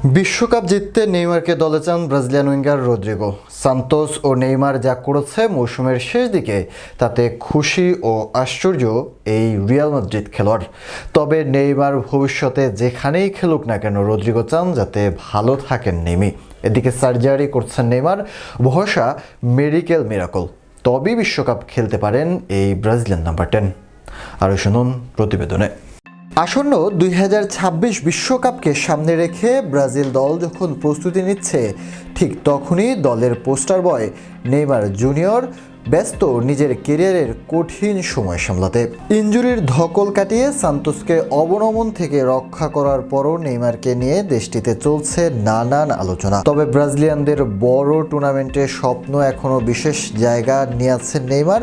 বিশ্বকাপ জিততে নেইমারকে দলে চান ব্রাজিলিয়ান উইঙ্গার রদ্রিগো। সান্তোস ও নেইমার যা করেছে মৌসুমের শেষ দিকে তাতে খুশি ও আশ্চর্য এই রিয়াল মাদ্রিদ খেলোয়াড়। তবে নেইমার ভবিষ্যতে যেখানেই খেলুক না কেন রদ্রিগো চান যাতে ভালো থাকেন নেইমি। এদিকে সার্জারি করছেন নেইমার, ভরসা মেডিকেল মিরাকল, তবেই বিশ্বকাপ খেলতে পারেন এই ব্রাজিলিয়ান নাম্বার 10। আরও শুনুন প্রতিবেদনে। আসন্ন 2026 বিশ্বকাপকে সামনে রেখে ব্রাজিল দল যখন প্রস্তুতি নিচ্ছে, ঠিক তখনই দলের পোস্টার বয় নেইমার জুনিয়র ব্যস্ত নিজের কেরিয়ারের কঠিন সময় সামলাতে। ইনজুরির ধকল কাটিয়ে সান্তোসকে অবনমন থেকে রক্ষা করার পরও নেইমারকে নিয়ে দেশটিতে চলছে নানান আলোচনা। তবে ব্রাজিলিয়ানদের বড় টুর্নামেন্টে স্বপ্ন এখনও বিশেষ জায়গা নিয়েছেন নেইমার,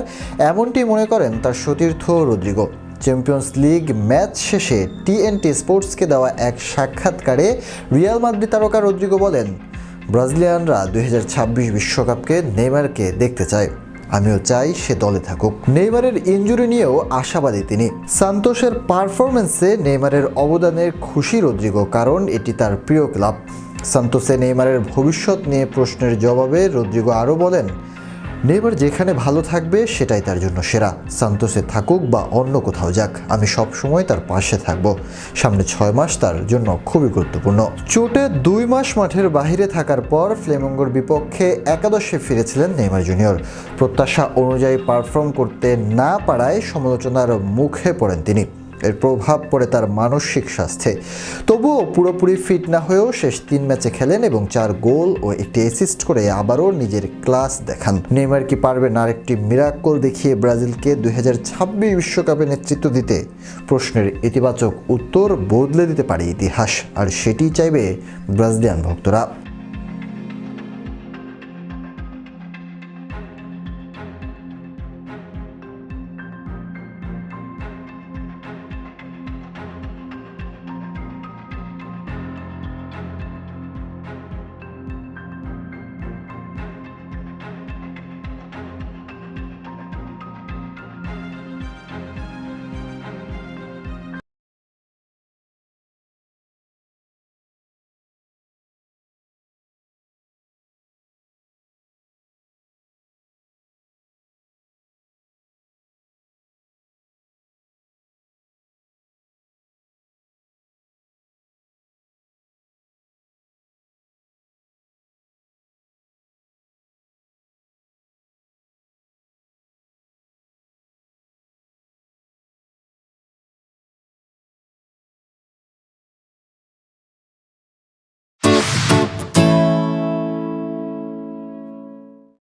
এমনটি মনে করেন তার সতীর্থ রদ্রিগো। চ্যাম্পিয়ন্স লিগ ম্যাচ শেষে টিএনটি স্পোর্টসকে দেওয়া এক সাক্ষাৎকারে রিয়াল মাদ্রিদ তারকা রদ্রিগো বলেন, ব্রাজিলিয়ানরা 2026 বিশ্বকাপকে নেইমারকে দেখতে চায়, আমিও চাই সে দলে থাকুক। নেইমারের ইনজুরি নিয়েও আশাবাদী তিনি। সান্তোসের পারফরমেন্সে নেইমারের অবদানের খুশি রদ্রিগো, কারণ এটি তার প্রিয় ক্লাব। সান্তোসে নেইমারের ভবিষ্যৎ নিয়ে প্রশ্নের জবাবে রদ্রিগো আরও বলেন, নেইমার যেখানে ভালো থাকবে সেটাই তার জন্য সেরা। সান্তোসে থাকুক বা অন্য কোথাও যাক, আমি সব সময় তার পাশে থাকব। সামনে 6 মাস তার জন্য খুবই গুরুত্বপূর্ণ। চোটে 2 মাস মাঠের বাইরে থাকার পর ফ্লেমেঙ্গোর বিপক্ষে একাদশে ফিরেছিলেন নেইমার জুনিয়র। প্রত্যাশা অনুযায়ী পারফর্ম করতে না পারায় সমালোচনার মুখে পড়েন তিনি। এর প্রভাব পড়ে তার মানসিক স্বাস্থ্যে। তবুও পুরোপুরি ফিট না হয়েও শেষ 3 ম্যাচে খেলেন এবং 4 গোল ও 1টি অ্যাসিস্ট করে আবারও নিজের ক্লাস দেখান। নেইমার কি পারবেন আরেকটি মিরাকল দেখিয়ে ব্রাজিলকে 2026 বিশ্বকাপে নেতৃত্ব দিতে? প্রশ্নের ইতিবাচক উত্তর বদলে দিতে পারে ইতিহাস, আর সেটি চাইবে ব্রাজিলিয়ান ভক্তরা।